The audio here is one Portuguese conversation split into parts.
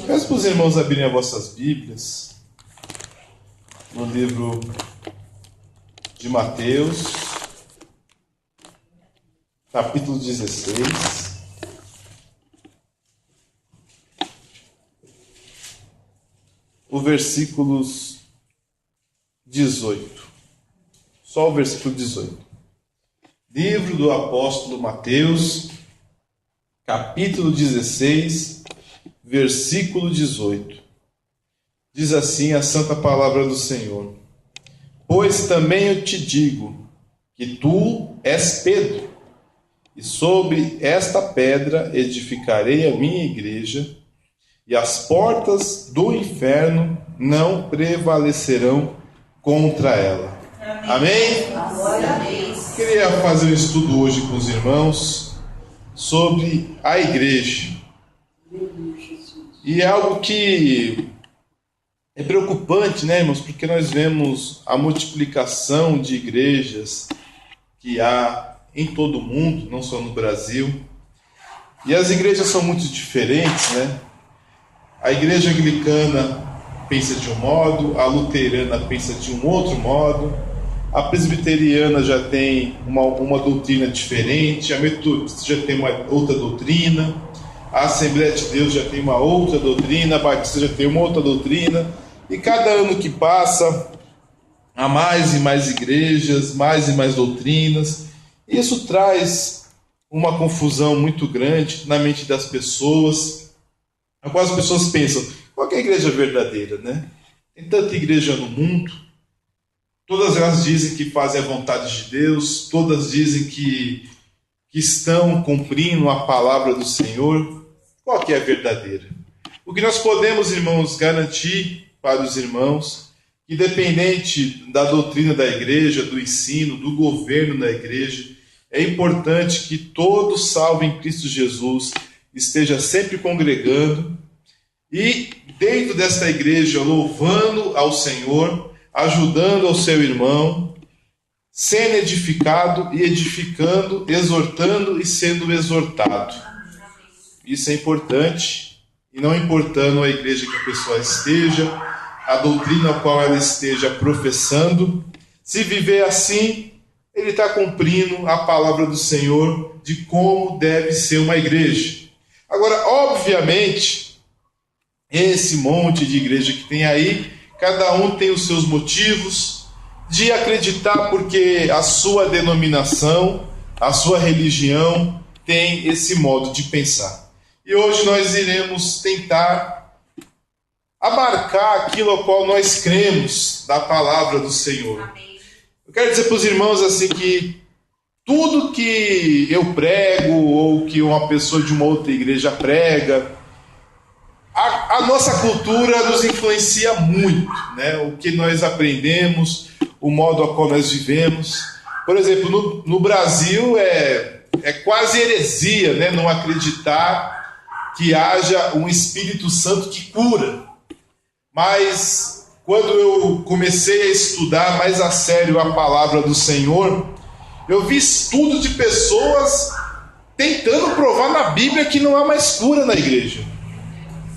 Peço para os irmãos abrirem as vossas Bíblias no livro de Mateus, capítulo 16. O versículos 18. Só o versículo 18. Livro do apóstolo Mateus, capítulo 16, versículo 18. Diz assim a santa palavra do Senhor: Pois também eu te digo que tu és Pedro, e sobre esta pedra edificarei a minha igreja, e as portas do inferno não prevalecerão contra ela. Amém? Amém? Queria fazer um estudo hoje com os irmãos sobre a igreja. E é algo que é preocupante, né, irmãos? Porque nós vemos a multiplicação de igrejas que há em todo o mundo, não só no Brasil. E as igrejas são muito diferentes, né? A igreja anglicana pensa de um modo, a luterana pensa de um outro modo, a presbiteriana já tem uma doutrina diferente, a metodista já tem uma outra doutrina, a Assembleia de Deus já tem uma outra doutrina, a Batista já tem uma outra doutrina, e cada ano que passa, há mais e mais igrejas, mais e mais doutrinas, e isso traz uma confusão muito grande na mente das pessoas. As pessoas pensam, qual que é a igreja verdadeira, né? Tem tanta igreja no mundo, todas elas dizem que fazem a vontade de Deus, todas dizem que estão cumprindo a palavra do Senhor. Qual que é a verdadeira? O que nós podemos, irmãos, garantir para os irmãos, independente da doutrina da igreja, do ensino, do governo da igreja, é importante que todo salvo em Cristo Jesus esteja sempre congregando e dentro desta igreja louvando ao Senhor, ajudando ao seu irmão, sendo edificado e edificando, exortando e sendo exortado. Isso é importante, e não importando a igreja que a pessoa esteja, a doutrina a qual ela esteja professando. Se viver assim, ele está cumprindo a palavra do Senhor de como deve ser uma igreja. Agora, obviamente, esse monte de igreja que tem aí, cada um tem os seus motivos de acreditar, porque a sua denominação, a sua religião tem esse modo de pensar. E hoje nós iremos tentar abarcar aquilo ao qual nós cremos da palavra do Senhor. Amém. Eu quero dizer para os irmãos assim que tudo que eu prego ou que uma pessoa de uma outra igreja prega, a nossa cultura nos influencia muito, né? O que nós aprendemos, o modo a qual nós vivemos. Por exemplo, no Brasil é quase heresia, né? Não acreditar que haja um Espírito Santo que cura. Mas quando eu comecei a estudar mais a sério a palavra do Senhor, eu vi estudo de pessoas tentando provar na Bíblia que não há mais cura na igreja.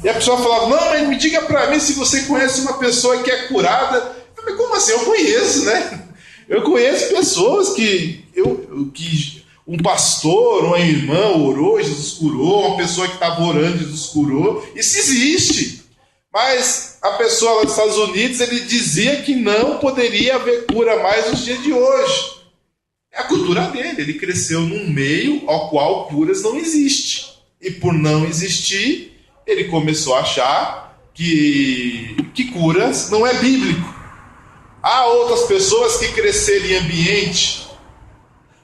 E a pessoa falava, não, mas me diga para mim se você conhece uma pessoa que é curada. Eu falei, como assim? Eu conheço, né? Eu conheço pessoas que um pastor, uma irmã orou, Jesus curou, uma pessoa que estava orando, Jesus curou. Isso existe. Mas a pessoa lá dos Estados Unidos, ele dizia que não poderia haver cura mais nos dias de hoje. É a cultura dele, ele cresceu num meio ao qual curas não existem. E por não existir, ele começou a achar que curas não é bíblico. Há outras pessoas que cresceram em ambiente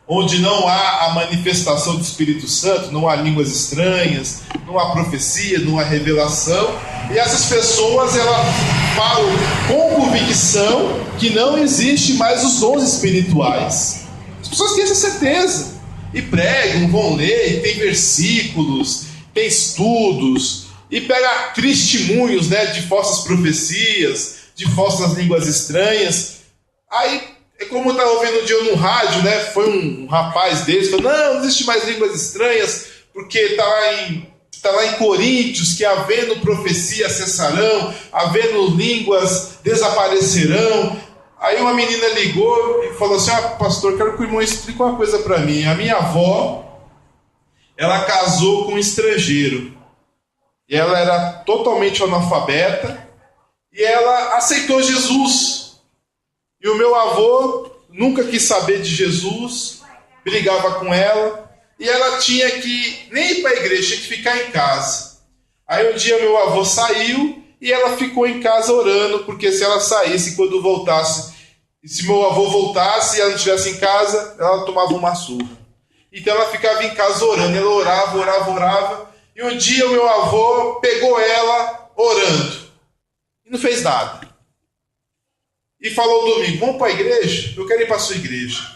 onde não há a manifestação do Espírito Santo, não há línguas estranhas, não há profecia, não há revelação, e essas pessoas elas falam com convicção que não existe mais os dons espirituais. As pessoas têm essa certeza e pregam, vão ler, e tem versículos, tem estudos, e pega testemunhos, né, de falsas profecias, de falsas línguas estranhas. Aí é como eu estava ouvindo um dia no rádio, né? Foi um rapaz deles, falou, não existe mais línguas estranhas, porque está está lá em Coríntios, que havendo profecia cessarão, havendo línguas desaparecerão. Aí uma menina ligou e falou assim: pastor, quero que o irmão explique uma coisa para mim. A minha avó, ela casou com um estrangeiro, e ela era totalmente analfabeta, e ela aceitou Jesus. E o meu avô nunca quis saber de Jesus, brigava com ela, e ela tinha que nem ir para a igreja, tinha que ficar em casa. Aí um dia meu avô saiu e ela ficou em casa orando, porque se ela saísse, quando voltasse, e se meu avô voltasse e ela não estivesse em casa, ela tomava uma surra. Então ela ficava em casa orando, ela orava, e um dia o meu avô pegou ela orando, e não fez nada. E falou domingo: vamos para a igreja? Eu quero ir para a sua igreja.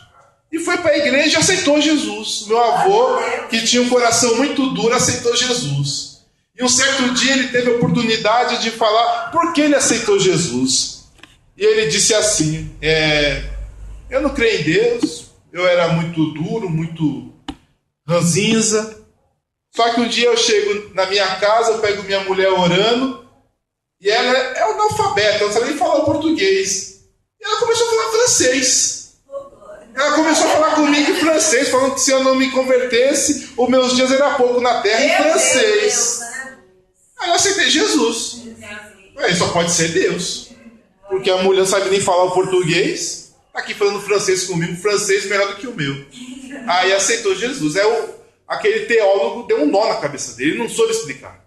E foi para a igreja e aceitou Jesus. Meu avô, que tinha um coração muito duro, aceitou Jesus. E um certo dia ele teve a oportunidade de falar por que ele aceitou Jesus. E ele disse assim: eu não creio em Deus, eu era muito duro, muito ranzinza. Só que um dia eu chego na minha casa, eu pego minha mulher orando, e ela é analfabeta, ela não sabe nem falar português. E ela começou a falar francês. Ela começou a falar comigo em francês, falando que se eu não me convertesse, os meus dias eram pouco na terra em francês. Aí eu aceitei Jesus. Aí só pode ser Deus. Porque a mulher não sabe nem falar o português, está aqui falando francês comigo, francês melhor do que o meu. Aí aceitou Jesus. Aquele teólogo deu um nó na cabeça dele, ele não soube explicar.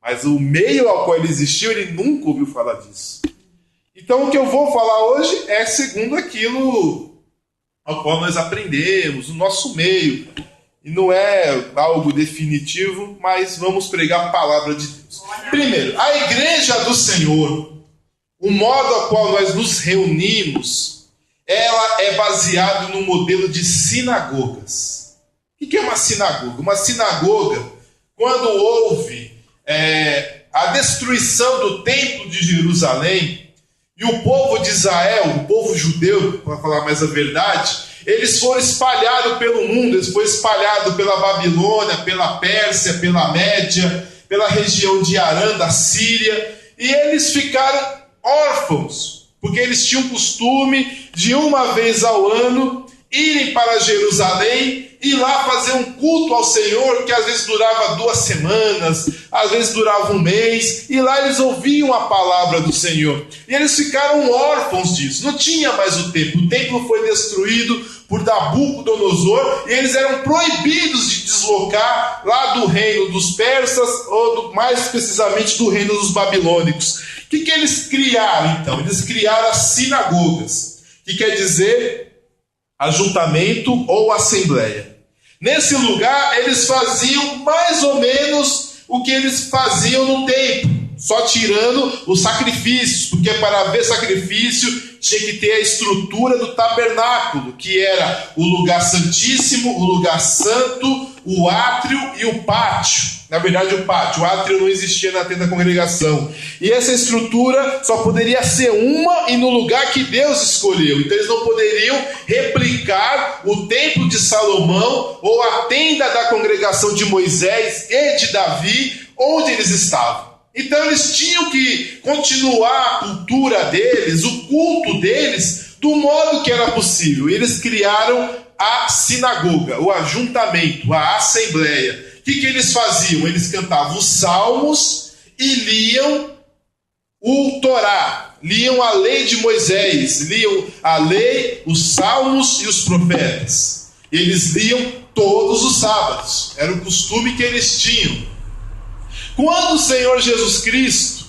Mas o meio ao qual ele existiu, ele nunca ouviu falar disso. Então o que eu vou falar hoje é segundo aquilo ao qual nós aprendemos, o nosso meio. E não é algo definitivo, mas vamos pregar a palavra de Deus. Primeiro, a igreja do Senhor, o modo ao qual nós nos reunimos, ela é baseada no modelo de sinagogas. O que é uma sinagoga? Uma sinagoga, quando houve a destruição do templo de Jerusalém, e o povo de Israel, o povo judeu, para falar mais a verdade, eles foram espalhados pelo mundo, eles foram espalhados pela Babilônia, pela Pérsia, pela Média, pela região de Arã, da Síria, e eles ficaram órfãos, porque eles tinham o costume de uma vez ao ano irem para Jerusalém e lá fazer um culto ao Senhor, que às vezes durava 2 semanas, às vezes durava 1 mês, e lá eles ouviam a palavra do Senhor. E eles ficaram órfãos disso, não tinha mais o templo foi destruído por Nabucodonosor, e eles eram proibidos de deslocar lá do reino dos persas, ou mais precisamente do reino dos babilônicos. O que eles criaram então? Eles criaram as sinagogas, que quer dizer ajuntamento ou assembleia. Nesse lugar eles faziam mais ou menos o que eles faziam no templo, só tirando os sacrifícios, porque para haver sacrifício tinha que ter a estrutura do tabernáculo, que era o lugar santíssimo, o lugar santo, o átrio e o pátio. Na verdade o átrio não existia na tenda da congregação. E essa estrutura só poderia ser uma e no lugar que Deus escolheu. Então eles não poderiam replicar o templo de Salomão ou a tenda da congregação de Moisés e de Davi, onde eles estavam. Então eles tinham que continuar a cultura deles, o culto deles, do modo que era possível. Eles criaram a sinagoga, o ajuntamento, a assembleia. O que eles faziam? Eles cantavam os salmos e liam o Torá, liam a lei de Moisés, liam a lei, os salmos e os profetas. Eles liam todos os sábados, era o costume que eles tinham. Quando o Senhor Jesus Cristo,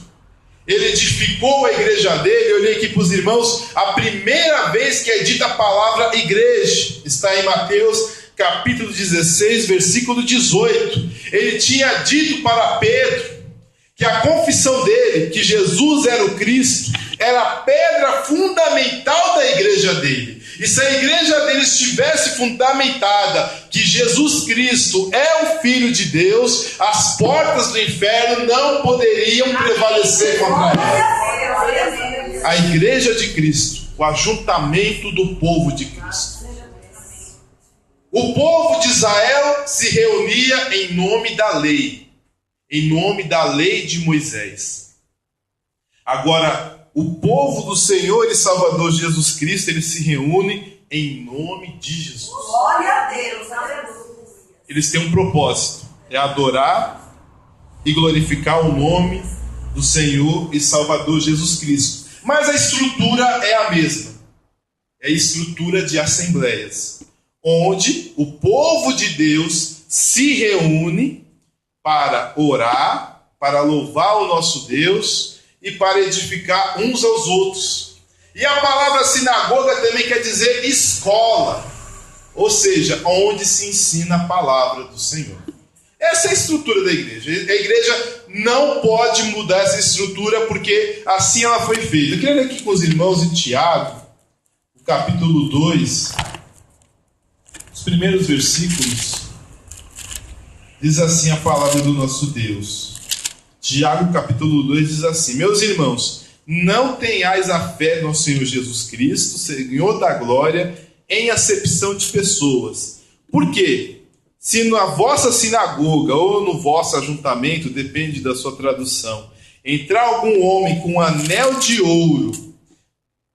ele edificou a igreja dele, eu olhei aqui para os irmãos, a primeira vez que é dita a palavra igreja, está em Mateus capítulo 16, versículo 18. Ele tinha dito para Pedro que a confissão dele, que Jesus era o Cristo, era a pedra fundamental da igreja dele. E se a igreja dele estivesse fundamentada que Jesus Cristo é o Filho de Deus, as portas do inferno não poderiam prevalecer contra ele. A igreja de Cristo, o ajuntamento do povo de Cristo. O povo de Israel se reunia em nome da lei. em nome da lei de Moisés. Agora, o povo do Senhor e Salvador Jesus Cristo, ele se reúne em nome de Jesus. Glória a Deus, aleluia. Eles têm um propósito, é adorar e glorificar o nome do Senhor e Salvador Jesus Cristo. Mas a estrutura é a mesma. É a estrutura de assembleias, onde o povo de Deus se reúne para orar, para louvar o nosso Deus e para edificar uns aos outros. E a palavra sinagoga também quer dizer escola, ou seja, onde se ensina a palavra do Senhor. Essa é a estrutura da igreja. A igreja não pode mudar essa estrutura porque assim ela foi feita. Eu queria ler aqui com os irmãos em Tiago, o capítulo 2, os primeiros versículos. Diz assim a palavra do nosso Deus. Tiago capítulo 2 diz assim: meus irmãos, não tenhais a fé no Senhor Jesus Cristo, Senhor da glória, em acepção de pessoas. Por quê? Se na vossa sinagoga ou no vosso ajuntamento, depende da sua tradução, entrar algum homem com um anel de ouro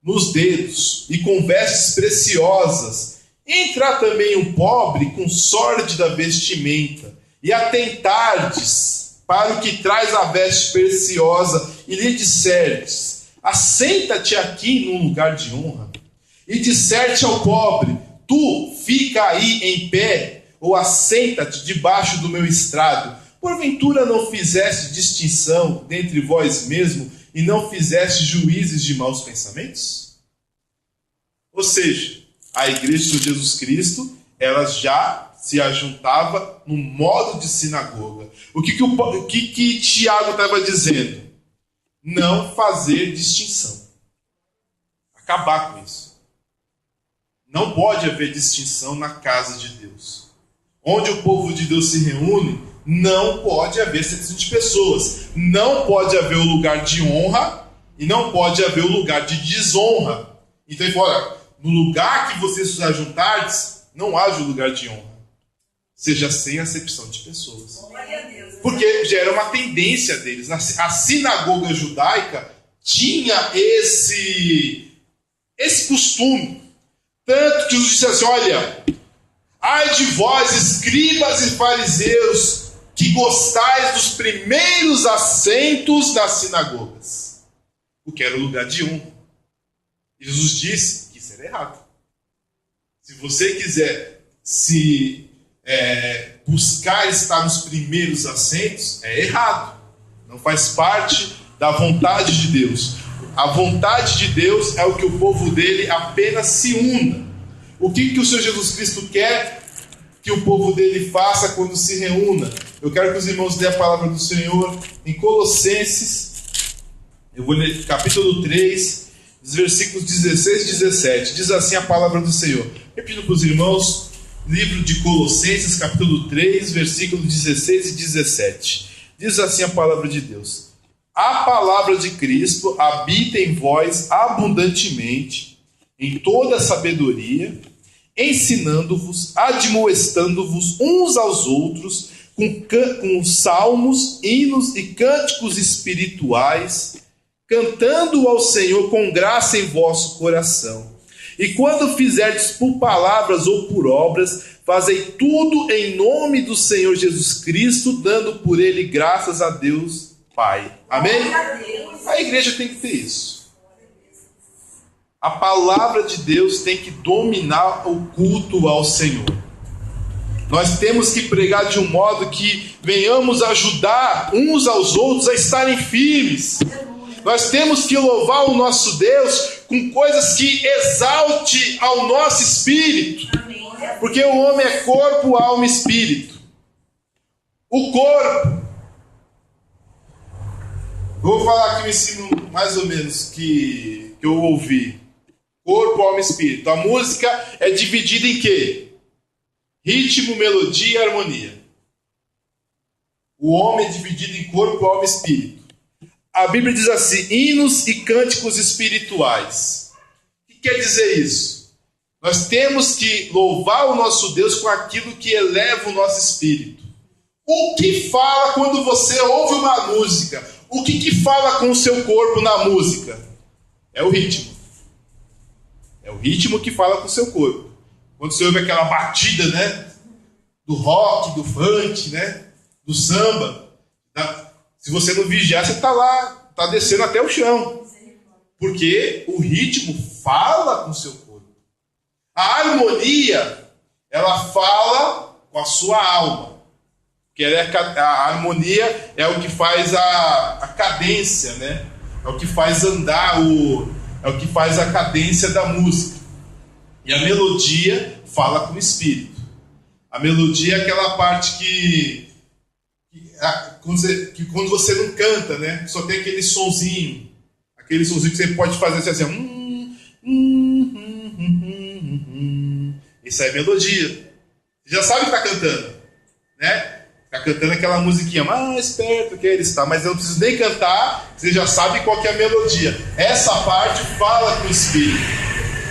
nos dedos e com vestes preciosas, entrar também um pobre com sórdida vestimenta, e atentardes para o que traz a veste preciosa, e lhe disserdes: assenta-te aqui num lugar de honra, e disserte ao pobre: tu fica aí em pé, ou assenta-te debaixo do meu estrado, porventura não fizeste distinção dentre vós mesmo, e não fizeste juízes de maus pensamentos? Ou seja, a igreja de Jesus Cristo, ela já se ajuntava no modo de sinagoga. O que Tiago estava dizendo? Não fazer distinção. Acabar com isso. Não pode haver distinção na casa de Deus. Onde o povo de Deus se reúne, não pode haver acepção de pessoas. Não pode haver o lugar de honra e não pode haver o lugar de desonra. Então ele fala: olha, no lugar que vocês se ajuntardes, não haja o lugar de honra. Seja sem acepção de pessoas. Porque já era uma tendência deles. A sinagoga judaica tinha esse costume. Tanto que Jesus disse assim: olha, ai de vós, escribas e fariseus, que gostais dos primeiros assentos das sinagogas, o que era o lugar de honra. Jesus disse que isso era errado. Se você quiser buscar estar nos primeiros assentos, é errado. Não faz parte da vontade de Deus. A vontade de Deus é o que o povo dele apenas se una. O que o Senhor Jesus Cristo quer que o povo dele faça quando se reúna? Eu quero que os irmãos dêem a palavra do Senhor em Colossenses. Eu vou ler capítulo 3, os versículos 16 e 17. Diz assim a palavra do Senhor. Repetindo para os irmãos, livro de Colossenses, capítulo 3, versículos 16 e 17. Diz assim a palavra de Deus: a palavra de Cristo habita em vós abundantemente, em toda sabedoria, ensinando-vos, admoestando-vos uns aos outros, com salmos, hinos e cânticos espirituais, cantando ao Senhor com graça em vosso coração. E quando fizerdes por palavras ou por obras, fazei tudo em nome do Senhor Jesus Cristo, dando por ele graças a Deus Pai. Amém? A igreja tem que ter isso. A palavra de Deus tem que dominar o culto ao Senhor. Nós temos que pregar de um modo que venhamos ajudar uns aos outros a estarem firmes. Nós temos que louvar o nosso Deus com coisas que exalte ao nosso espírito. Porque o homem é corpo, alma e espírito. O corpo, eu vou falar aqui um ensino mais ou menos que eu ouvi. Corpo, alma e espírito. A música é dividida em quê? Ritmo, melodia e harmonia. O homem é dividido em corpo, alma e espírito. A Bíblia diz assim: hinos e cânticos espirituais. O que quer dizer isso? Nós temos que louvar o nosso Deus com aquilo que eleva o nosso espírito. O que fala quando você ouve uma música? O que fala com o seu corpo na música? É o ritmo. É o ritmo que fala com o seu corpo. Quando você ouve aquela batida, né? Do rock, do funk, né? Do samba. Se você não vigiar, você está lá, está descendo até o chão. Porque o ritmo fala com o seu corpo. A harmonia, ela fala com a sua alma. Porque a harmonia é o que faz a cadência, né? É o que faz andar, é o que faz a cadência da música. E a melodia fala com o espírito. A melodia é aquela parte que quando você não canta, né? Só tem aquele sonzinho. Aquele sonzinho que você pode fazer assim. Isso aí é melodia. Você já sabe que está cantando, né? Está cantando aquela musiquinha mais perto que ele está, mas eu não preciso nem cantar, você já sabe qual que é a melodia. Essa parte fala com o espírito.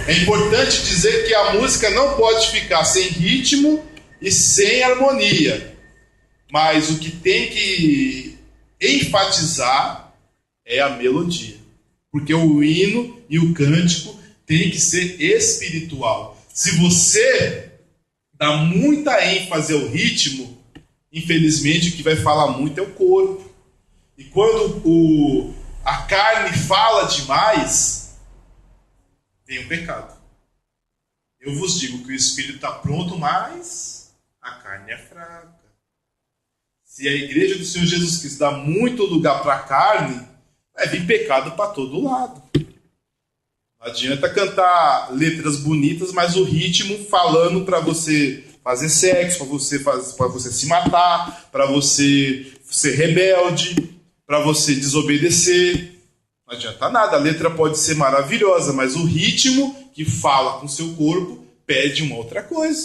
É importante dizer que a música não pode ficar sem ritmo e sem harmonia. Mas o que tem que enfatizar é a melodia. Porque o hino e o cântico tem que ser espiritual. Se você dá muita ênfase ao ritmo, infelizmente o que vai falar muito é o corpo. E quando a carne fala demais, tem um pecado. Eu vos digo que o espírito está pronto, mas a carne é fraca. Se a igreja do Senhor Jesus Cristo dá muito lugar para a carne, vai vir pecado para todo lado. Não adianta cantar letras bonitas, mas o ritmo falando para você fazer sexo, para você se matar, para você ser rebelde, para você desobedecer. Não adianta nada. A letra pode ser maravilhosa, mas o ritmo que fala com o seu corpo pede uma outra coisa.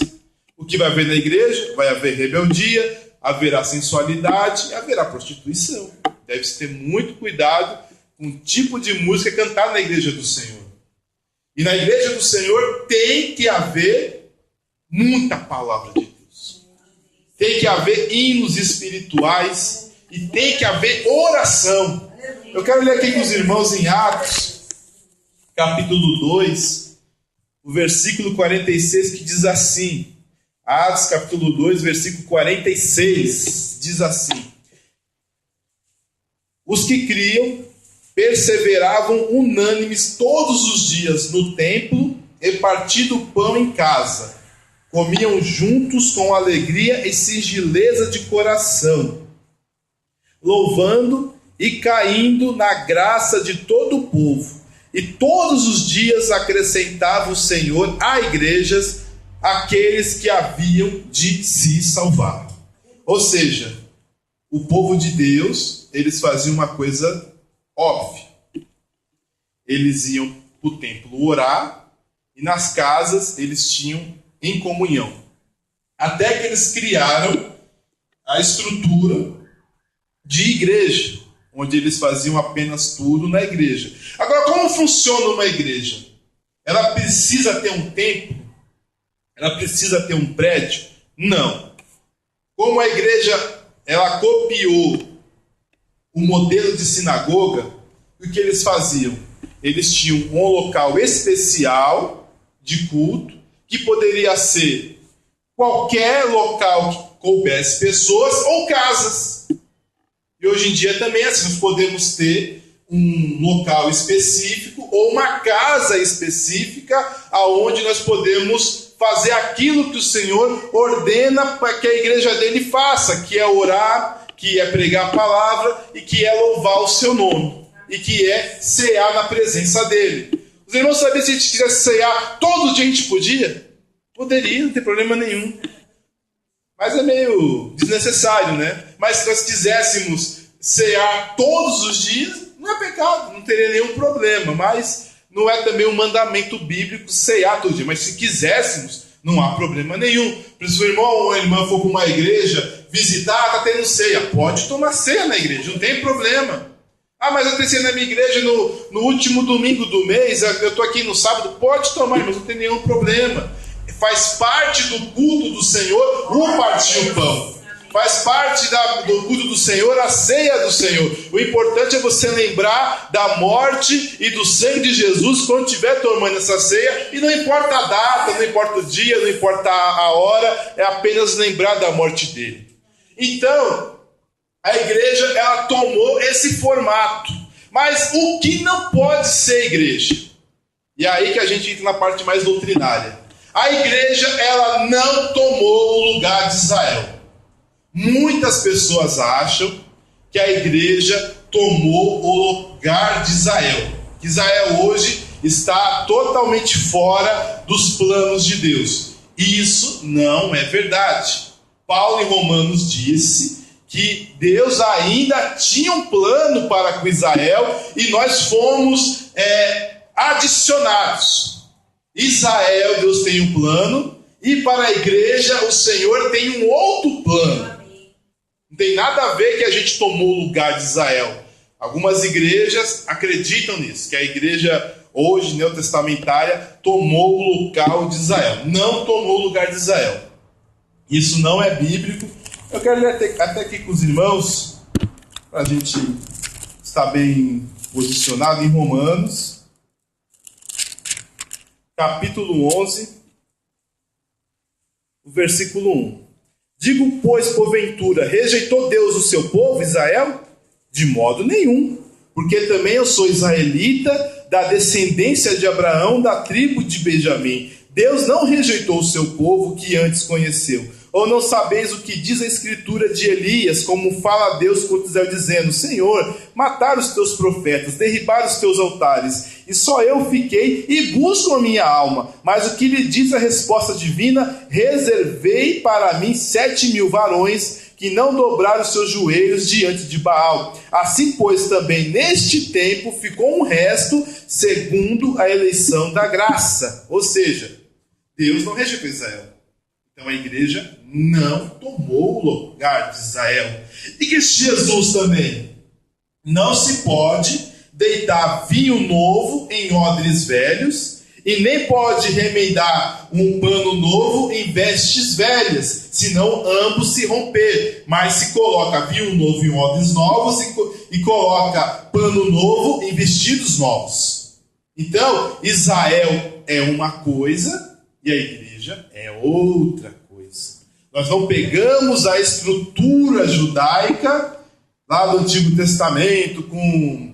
O que vai haver na igreja? Vai haver rebeldia, haverá sensualidade e haverá prostituição. Deve-se ter muito cuidado com o tipo de música cantada na igreja do Senhor. E na igreja do Senhor tem que haver muita palavra de Deus. Tem que haver hinos espirituais e tem que haver oração. Eu quero ler aqui com os irmãos em Atos, capítulo 2, o versículo 46, que diz assim. Atos, capítulo 2, versículo 46, diz assim: os que criam perseveravam unânimes todos os dias no templo e partindo o pão em casa. Comiam juntos com alegria e singeleza de coração, louvando e caindo na graça de todo o povo. E todos os dias acrescentava o Senhor à igrejas aqueles que haviam de se salvar. Ou seja, o povo de Deus, eles faziam uma coisa óbvia. Eles iam para o templo orar e nas casas eles tinham em comunhão. Até que eles criaram a estrutura de igreja, onde eles faziam apenas tudo na igreja. Agora, como funciona uma igreja? Ela precisa ter um templo? Ela precisa ter um prédio? Não. Como a igreja ela copiou o modelo de sinagoga, o que eles faziam? Eles tinham um local especial de culto, que poderia ser qualquer local que coubesse pessoas ou casas. E hoje em dia também assim, nós podemos ter um local específico ou uma casa específica aonde nós podemos fazer aquilo que o Senhor ordena para que a igreja dele faça, que é orar, que é pregar a palavra e que é louvar o seu nome, e que é cear na presença dele. Os irmãos sabiam se a gente quisesse cear todo dia a gente podia? Poderia, não tem problema nenhum. Mas é meio desnecessário, né? Mas se nós quiséssemos cear todos os dias, não é pecado, não teria nenhum problema, mas não é também um mandamento bíblico cear todo dia. Mas se quiséssemos, não há problema nenhum. Se o irmão ou a irmã for para uma igreja visitar, está tendo ceia, pode tomar ceia na igreja, não tem problema. Ah, mas eu tenho ceia na minha igreja no último domingo do mês, eu estou aqui no sábado, pode tomar, mas não tem nenhum problema. Faz parte do culto do Senhor o partir o pão. Faz parte do culto do Senhor, a ceia do Senhor. O importante é você lembrar da morte e do sangue de Jesus quando estiver tomando essa ceia. E não importa a data, não importa o dia, não importa a hora, é apenas lembrar da morte dele. Então, a igreja, ela tomou esse formato. Mas o que não pode ser igreja? E é aí que a gente entra na parte mais doutrinária. A igreja, ela não tomou o lugar de Israel. Muitas pessoas acham que a igreja tomou o lugar de Israel. Que Israel hoje está totalmente fora dos planos de Deus. Isso não é verdade. Paulo em Romanos disse que Deus ainda tinha um plano para com Israel e nós fomos adicionados. Israel, Deus tem um plano, e para a igreja o Senhor tem um outro plano. Não tem nada a ver que a gente tomou o lugar de Israel. Algumas igrejas acreditam nisso, que a igreja hoje neotestamentária tomou o local de Israel. Não tomou o lugar de Israel. Isso não é bíblico. Eu quero ler até aqui com os irmãos, para a gente estar bem posicionado em Romanos, capítulo 11, o versículo 1. Digo, pois, porventura, rejeitou Deus o seu povo, Israel? De modo nenhum, porque também eu sou israelita, da descendência de Abraão, da tribo de Benjamim. Deus não rejeitou o seu povo que antes conheceu. Ou não sabeis o que diz a escritura de Elias, como fala Deus contra Israel, dizendo: Senhor, mataram os teus profetas, derribaram os teus altares, e só eu fiquei e busco a minha alma. Mas o que lhe diz a resposta divina? Reservei para mim 7.000 varões que não dobraram os seus joelhos diante de Baal. Assim, pois, também neste tempo ficou um resto segundo a eleição da graça. Ou seja, Deus não rejeitou Israel. Então a igreja não tomou o lugar de Israel. E que Jesus também não se pode deitar vinho novo em odres velhos, e nem pode remendar um pano novo em vestes velhas, senão ambos se romper. Mas se coloca vinho novo em odres novos e coloca pano novo em vestidos novos. Então, Israel é uma coisa e a igreja é outra coisa. Nós não pegamos a estrutura judaica lá do Antigo Testamento com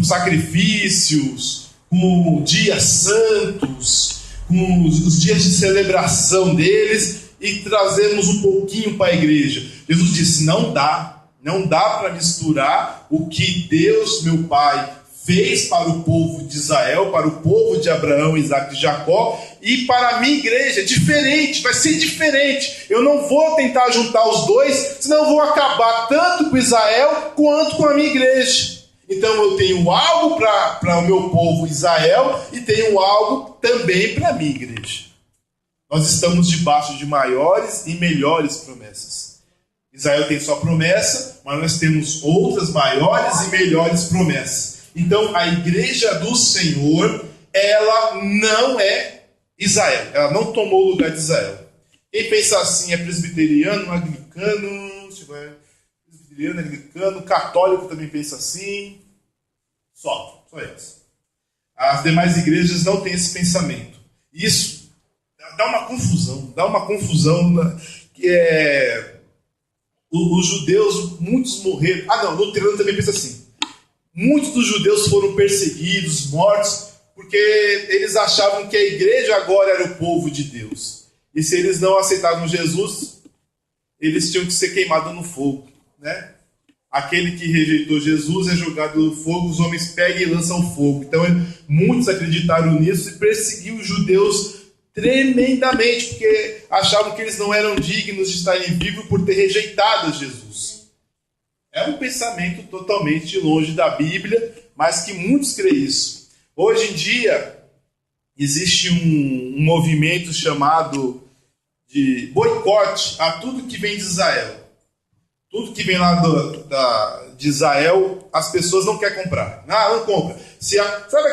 sacrifícios, com dias santos, com os dias de celebração deles, e trazemos um pouquinho para a igreja. Jesus disse: não dá para misturar o que Deus, meu Pai, fez para o povo de Israel, para o povo de Abraão, Isaac e Jacó, e para a minha igreja. É diferente, vai ser diferente. Eu não vou tentar juntar os dois, senão eu vou acabar tanto com Israel quanto com a minha igreja. Então eu tenho algo para o meu povo Israel e tenho algo também para a minha igreja. Nós estamos debaixo de maiores e melhores promessas. Israel tem sua promessa, mas nós temos outras maiores e melhores promessas. Então a igreja do Senhor, ela não é Israel. Ela não tomou o lugar de Israel. Quem pensa assim é presbiteriano, anglicano, presbiteriano, anglicano, católico também pensa assim. Só essa. As demais igrejas não têm esse pensamento. Isso dá uma confusão, que os judeus, muitos morreram. O luterano também pensa assim. Muitos dos judeus foram perseguidos, mortos, porque eles achavam que a igreja agora era o povo de Deus. E se eles não aceitavam Jesus, eles tinham que ser queimados no fogo, né? Aquele que rejeitou Jesus é jogado no fogo, os homens pegam e lançam fogo. Então, muitos acreditaram nisso e perseguiam os judeus tremendamente, porque achavam que eles não eram dignos de estarem vivos por ter rejeitado Jesus. É um pensamento totalmente longe da Bíblia, mas que muitos creem isso. Hoje em dia, existe um movimento chamado de boicote a tudo que vem de Israel. Tudo que vem lá de Israel, as pessoas não querem comprar. Não compra. Sabe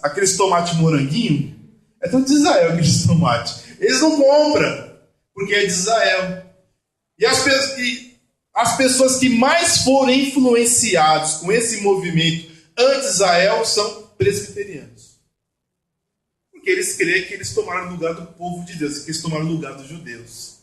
aqueles tomates moranguinho? É tudo de Israel, aqueles tomates. Eles não compram, porque é de Israel. E as pessoas que mais foram influenciadas com esse movimento anti-Israel são presbiterianos. Porque eles creem que eles tomaram o lugar do povo de Deus, que eles tomaram o lugar dos judeus.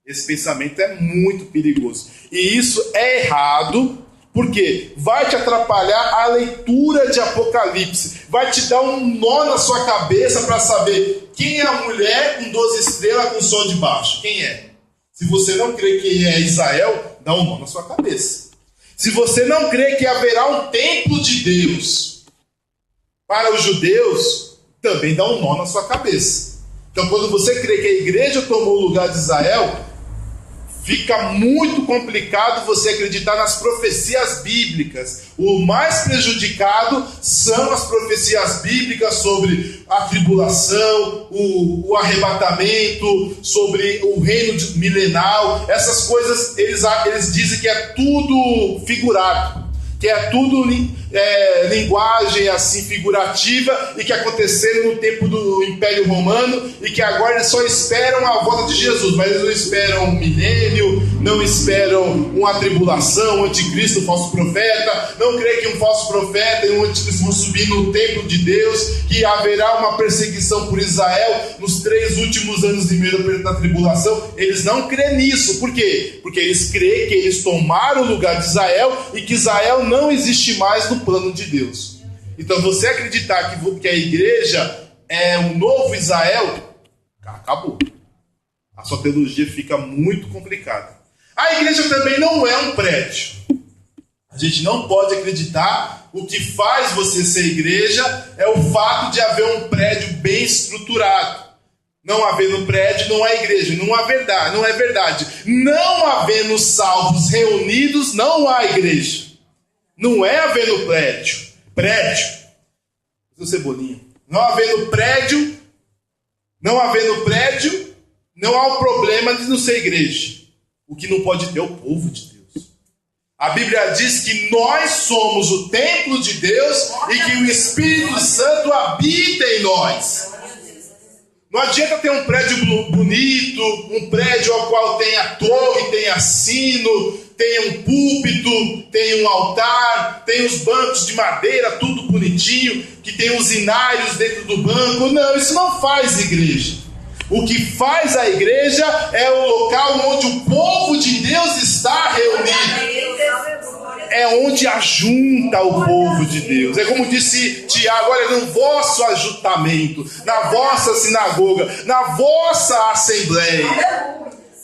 Esse pensamento é muito perigoso. E isso é errado, porque vai te atrapalhar a leitura de Apocalipse. Vai te dar um nó na sua cabeça para saber quem é a mulher com 12 estrelas com o sol de baixo. Quem é? Se você não crê que é Israel, dá um nó na sua cabeça. Se você não crê que haverá um templo de Deus para os judeus, também dá um nó na sua cabeça. Então, quando você crê que a igreja tomou o lugar de Israel, fica muito complicado você acreditar nas profecias bíblicas. O mais prejudicado são as profecias bíblicas sobre a tribulação, o arrebatamento, sobre o reino milenal. Essas coisas, eles dizem que é tudo figurado, que é tudo linguagem assim figurativa, e que aconteceram no tempo do Império Romano, e que agora eles só esperam a volta de Jesus, mas eles não esperam um milênio, não esperam uma tribulação, um anticristo, um falso profeta, não creem que um falso profeta e um anticristo vão subir no templo de Deus, que haverá uma perseguição por Israel nos 3 últimos anos e meio da tribulação. Eles não creem nisso. Por quê? Porque eles creem que eles tomaram o lugar de Israel e que Israel não existe mais no plano de Deus. Então, você acreditar que a igreja é um novo Israel, acabou. A sua teologia fica muito complicada. A igreja também não é um prédio. A gente não pode acreditar. O que faz você ser igreja é o fato de haver um prédio bem estruturado. Não havendo prédio, não há igreja. Não é verdade. Não havendo salvos reunidos, não há igreja. Não é havendo prédio. Cebolinha. Não havendo prédio, não há o problema de não ser igreja. O que não pode ter é o povo de Deus. A Bíblia diz que nós somos o templo de Deus e que o Espírito Santo habita em nós. Não adianta ter um prédio bonito, um prédio ao qual tenha torre, tenha sino, tenha um púlpito, tenha um altar, tenha os bancos de madeira, tudo bonitinho, que tem usinários dentro do banco. Não, isso não faz igreja. O que faz a igreja é o local onde o povo de Deus está reunido. É onde ajunta o povo de Deus. É como disse Tiago: olha, no vosso ajuntamento, na vossa sinagoga, na vossa assembleia.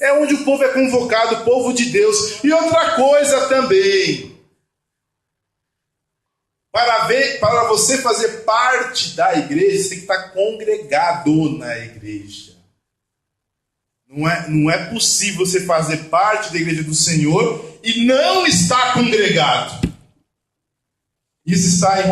É onde o povo é convocado, o povo de Deus. E outra coisa também. Para você fazer parte da igreja, você tem que estar congregado na igreja. Não é possível você fazer parte da igreja do Senhor e não estar congregado. Isso está em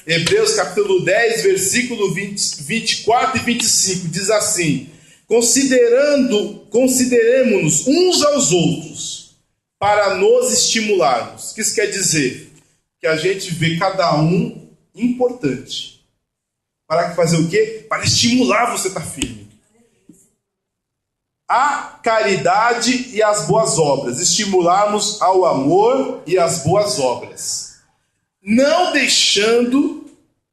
Hebreus capítulo 10, versículo 24 e 25. Diz assim: consideremos-nos uns aos outros para nos estimularmos. O que isso quer dizer? Que a gente vê cada um importante. Para fazer o quê? Para estimular você a estar firme. A caridade e as boas obras. Estimularmos ao amor e às boas obras. Não deixando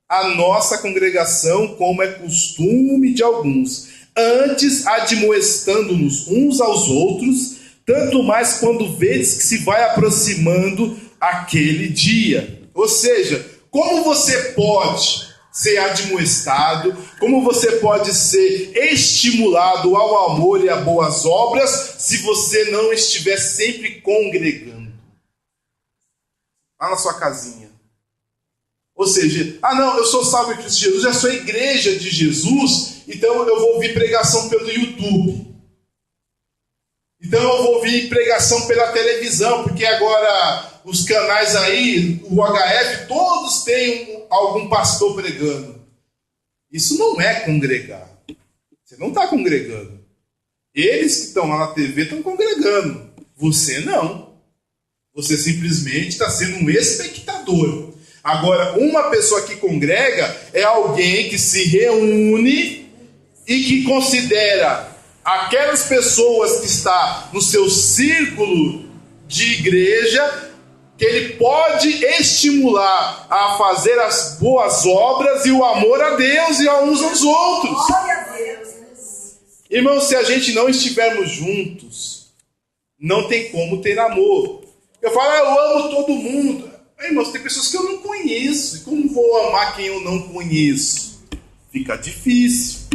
a nossa congregação como é costume de alguns. Antes admoestando-nos uns aos outros, tanto mais quando vedes que se vai aproximando aquele dia. Ou seja, como você pode ser admoestado, como você pode ser estimulado ao amor e a boas obras, se você não estiver sempre congregando lá na sua casinha? Ou seja, não, eu sou salvo em Cristo Jesus, eu sou igreja de Jesus, então eu vou ouvir pregação pelo YouTube. Então eu vou ouvir pregação pela televisão, porque agora os canais aí, o HF, todos têm algum pastor pregando. Isso não é congregar. Você não está congregando. Eles que estão lá na TV estão congregando. Você não. Você simplesmente está sendo um espectador. Agora, uma pessoa que congrega é alguém que se reúne e que considera aquelas pessoas que estão no seu círculo de igreja, que ele pode estimular a fazer as boas obras e o amor a Deus e a uns aos outros. Glória a Deus. Irmãos, se a gente não estivermos juntos, não tem como ter amor. Eu falo, eu amo todo mundo. Irmãos, tem pessoas que eu não conheço. E como vou amar quem eu não conheço? Fica difícil.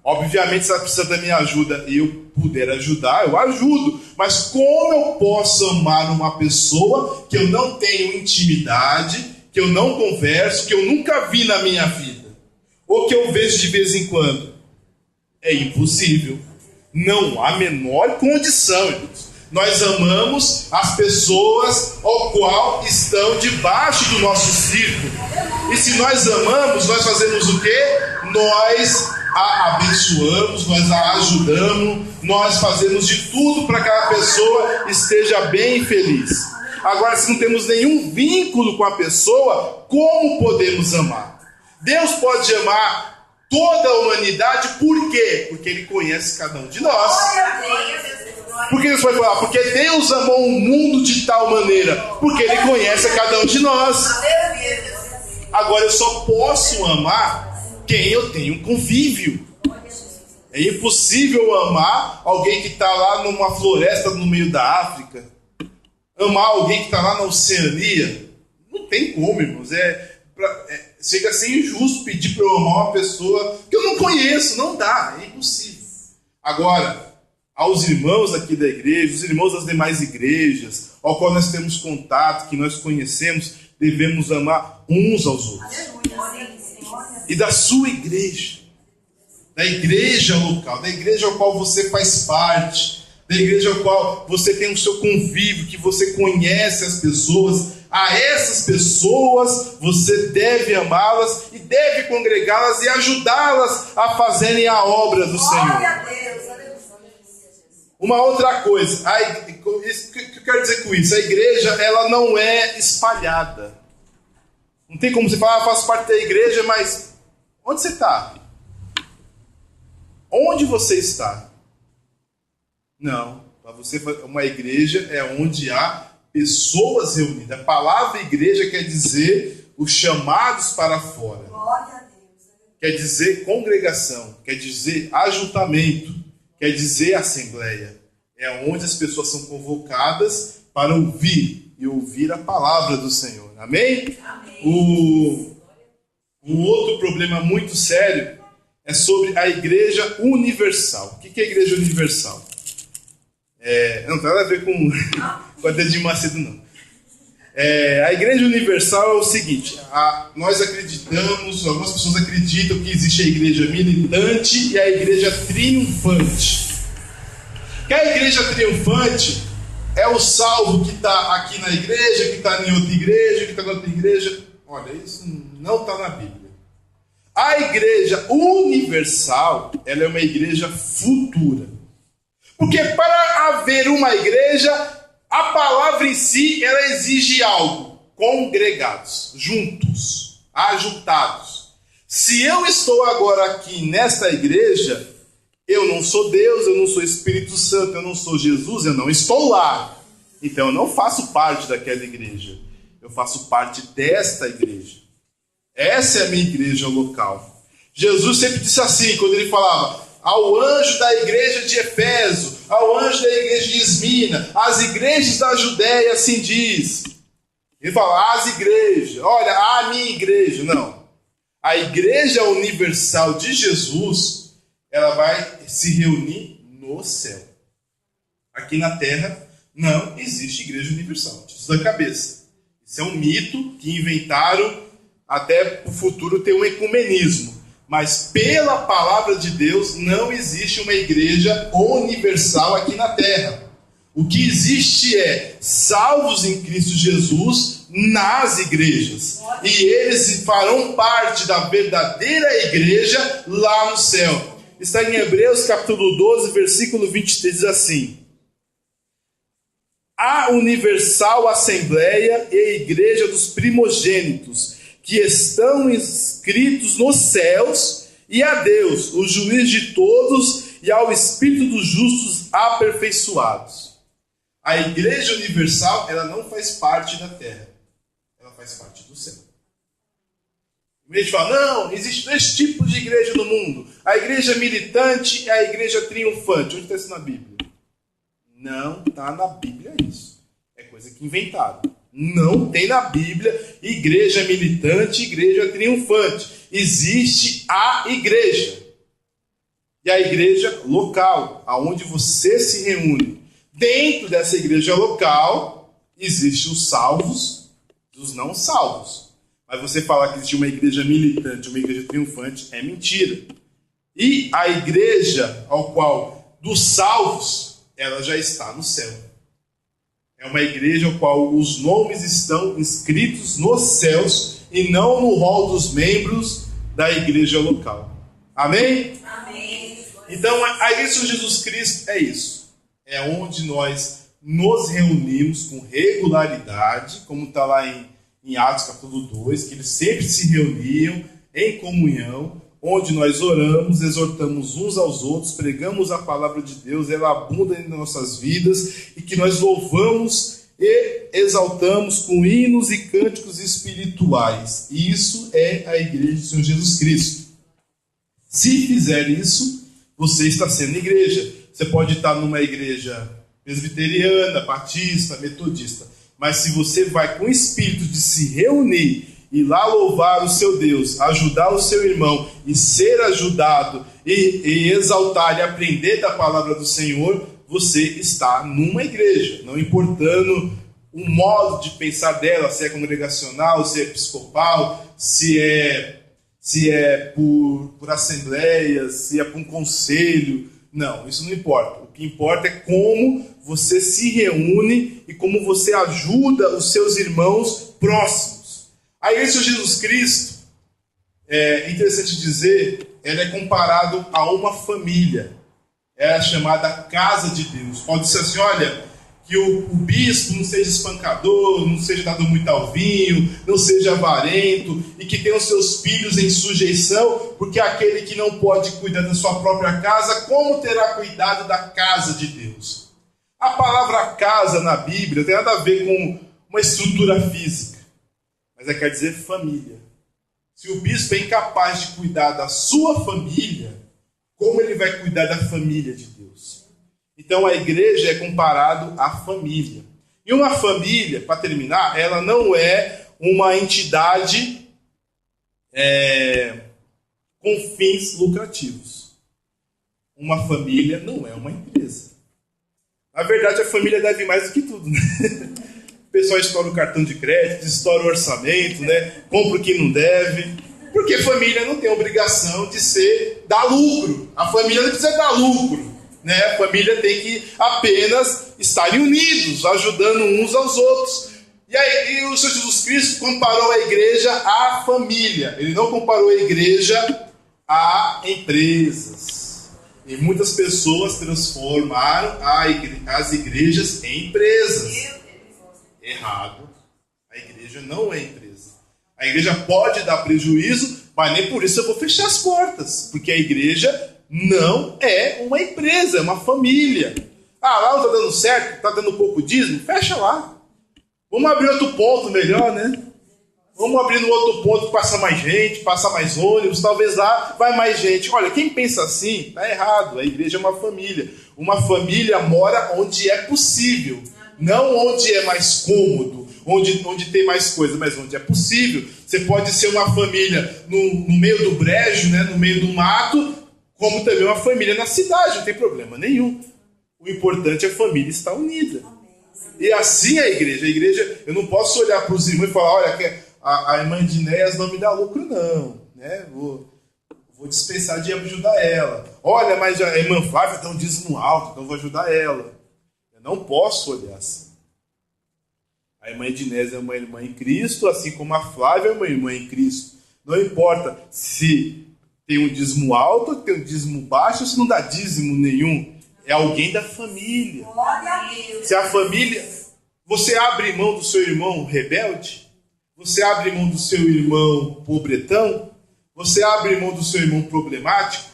Obviamente, se ela precisa da minha ajuda e eu puder ajudar, eu ajudo. Mas como eu posso amar uma pessoa que eu não tenho intimidade, que eu não converso, que eu nunca vi na minha vida? Ou que eu vejo de vez em quando? É impossível. Não há a menor condição, irmãos. Nós amamos as pessoas ao qual estão debaixo do nosso círculo. E se nós amamos, nós fazemos o quê? Nós a abençoamos, nós a ajudamos, nós fazemos de tudo para que a pessoa esteja bem e feliz. Agora, se não temos nenhum vínculo com a pessoa, como podemos amar? Deus pode amar toda a humanidade, por quê? Porque Ele conhece cada um de nós. Glória a Deus. Por que Deus vai falar? Porque Deus amou o mundo de tal maneira, porque Ele conhece a cada um de nós. Agora, eu só posso amar quem eu tenho convívio. É impossível amar alguém que está lá numa floresta no meio da África, amar alguém que está lá na Oceania. Não tem como, irmãos. Chega a ser injusto pedir para eu amar uma pessoa que eu não conheço. Não dá, é impossível. Agora, aos irmãos aqui da igreja, os irmãos das demais igrejas, ao qual nós temos contato, que nós conhecemos, devemos amar uns aos outros. E da sua igreja, da igreja local, da igreja ao qual você faz parte, da igreja ao qual você tem o seu convívio, que você conhece as pessoas, a essas pessoas você deve amá-las e deve congregá-las e ajudá-las a fazerem a obra do Senhor. Glória a Deus. Uma outra coisa, o que eu quero dizer com isso? A igreja, ela não é espalhada. Não tem como você falar, faço parte da igreja, mas onde você está? Onde você está? Não, para você, uma igreja é onde há pessoas reunidas. A palavra igreja quer dizer os chamados para fora. Glória a Deus. Quer dizer congregação, quer dizer ajuntamento, quer dizer assembleia. É onde as pessoas são convocadas para ouvir e ouvir a palavra do Senhor. Amém? Amém. Um outro problema muito sério é sobre a igreja universal. O que é a igreja universal? Não tem nada a ver com a de Macedo, não. A igreja universal é o seguinte: nós acreditamos, algumas pessoas acreditam que existe a igreja militante e a igreja triunfante. Que a igreja triunfante é o salvo que está aqui na igreja, que está em outra igreja, que está em outra igreja. Olha, isso não está na Bíblia. A igreja universal, ela é uma igreja futura. Porque para haver uma igreja, a palavra em si, ela exige algo. Congregados, juntos, ajuntados. Se eu estou agora aqui nesta igreja, eu não sou Deus, eu não sou Espírito Santo, eu não sou Jesus, eu não estou lá. Então eu não faço parte daquela igreja. Eu faço parte desta igreja. Essa é a minha igreja local. Jesus sempre disse assim, quando ele falava ao anjo da igreja de Éfeso, ao anjo da igreja de Esmina, às igrejas da Judéia, assim diz. Ele fala, as igrejas, olha, a minha igreja. Não. A igreja universal de Jesus, ela vai se reunir no céu. Aqui na terra não existe igreja universal. Tira isso da cabeça. Isso é um mito que inventaram até o futuro ter um ecumenismo. Mas pela palavra de Deus não existe uma igreja universal aqui na terra. O que existe é salvos em Cristo Jesus nas igrejas. E eles farão parte da verdadeira igreja lá no céu. Está em Hebreus capítulo 12, versículo 23, diz assim: a universal assembleia e a igreja dos primogênitos, que estão inscritos nos céus e a Deus, o juiz de todos, e ao Espírito dos justos aperfeiçoados. A Igreja Universal, ela não faz parte da terra, ela faz parte do céu. A gente fala, não, existem 2 tipos de igreja no mundo, a igreja militante e a igreja triunfante. Onde está isso na Bíblia? Não está na Bíblia isso. É coisa que inventaram. Não tem na Bíblia igreja militante e igreja triunfante. Existe a igreja. E a igreja local, aonde você se reúne. Dentro dessa igreja local, existem os salvos e os não salvos. Mas você falar que existe uma igreja militante, uma igreja triunfante, é mentira. E a igreja ao qual dos salvos, ela já está no céu. É uma igreja ao qual os nomes estão inscritos nos céus e não no rol dos membros da igreja local. Amém? Amém. Então, a igreja de Jesus Cristo é isso. É onde nós nos reunimos com regularidade, como está lá em Atos capítulo 2, que eles sempre se reuniam em comunhão, onde nós oramos, exortamos uns aos outros, pregamos a palavra de Deus, ela abunda em nossas vidas, e que nós louvamos e exaltamos com hinos e cânticos espirituais. Isso é a igreja do Senhor Jesus Cristo. Se fizer isso, você está sendo igreja. Você pode estar numa igreja presbiteriana, batista, metodista, mas se você vai com o espírito de se reunir e lá louvar o seu Deus, ajudar o seu irmão e ser ajudado e exaltar e aprender da palavra do Senhor, você está numa igreja, não importando o modo de pensar dela, se é congregacional, se é episcopal, se é por assembleia, se é por um conselho. Não, isso não importa. O que importa é como você se reúne e como você ajuda os seus irmãos próximos. A igreja de Jesus Cristo, é interessante dizer, ela é comparado a uma família. Ela é chamada casa de Deus. Pode ser assim, olha, que o bispo não seja espancador, não seja dado muito ao vinho, não seja avarento, e que tenha os seus filhos em sujeição, porque aquele que não pode cuidar da sua própria casa, como terá cuidado da casa de Deus? A palavra casa na Bíblia não tem nada a ver com uma estrutura física, mas quer dizer família. Se o bispo é incapaz de cuidar da sua família, como ele vai cuidar da família de Deus? Então a igreja é comparado à família. E uma família, para terminar, ela não é uma entidade com fins lucrativos. Uma família não é uma empresa. Na verdade, a família deve mais do que tudo, né? O pessoal estoura o cartão de crédito, estoura o orçamento, né? Compra o que não deve. Porque família não tem obrigação de dar lucro. A família não precisa dar lucro, né? A família tem que apenas estar unidos, ajudando uns aos outros. E aí o Senhor Jesus Cristo comparou a igreja à família. Ele não comparou a igreja a empresas. E muitas pessoas transformaram as igrejas em empresas. Errado. A igreja não é empresa. A igreja pode dar prejuízo, mas nem por isso eu vou fechar as portas. Porque a igreja não é uma empresa, é uma família. Ah, lá não está dando certo, está dando pouco dízimo? Fecha lá. Vamos abrir outro ponto melhor, né? Vamos abrir no outro ponto que passa mais gente, passa mais ônibus, talvez lá vai mais gente. Olha, quem pensa assim, está errado. A igreja é uma família. Uma família mora onde é possível, não onde é mais cômodo, onde tem mais coisa, mas onde é possível. Você pode ser uma família no meio do brejo, né, no meio do mato, como também uma família na cidade, não tem problema nenhum. O importante é a família estar unida. E assim a igreja, eu não posso olhar para os irmãos e falar, olha, a irmã Dinéas não me dá lucro não, né? Vou dispensar de ajudar ela. Olha, mas a irmã Flávia dá um dízimo alto, então eu vou ajudar ela. Eu não posso olhar assim. A irmã Dinésia é uma irmã em Cristo, assim como a Flávia é uma irmã em Cristo. Não importa se tem um dízimo alto, tem um dízimo baixo, ou se não dá dízimo nenhum. É alguém da família. Se a família... Você abre mão do seu irmão rebelde? Você abre mão do seu irmão pobretão? Você abre mão do seu irmão problemático?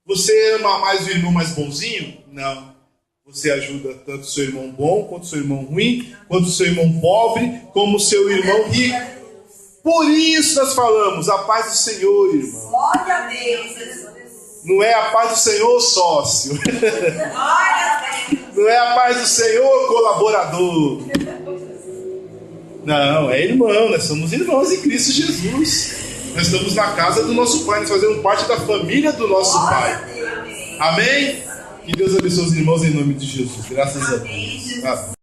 Você ama mais o irmão mais bonzinho? Não. Você ajuda tanto o seu irmão bom, quanto o seu irmão ruim, quanto o seu irmão pobre, como o seu irmão rico. Por isso nós falamos, a paz do Senhor, irmão. Glória a Deus, Jesus. Não é a paz do Senhor, sócio. Glória a Deus. Não é a paz do Senhor, colaborador. Não, é irmão, nós somos irmãos em Cristo Jesus. Nós estamos na casa do nosso Pai, nós fazemos parte da família do nosso Glória a Pai. Deus. Amém? Que Deus abençoe os irmãos em nome de Jesus. Graças a Deus. Amém.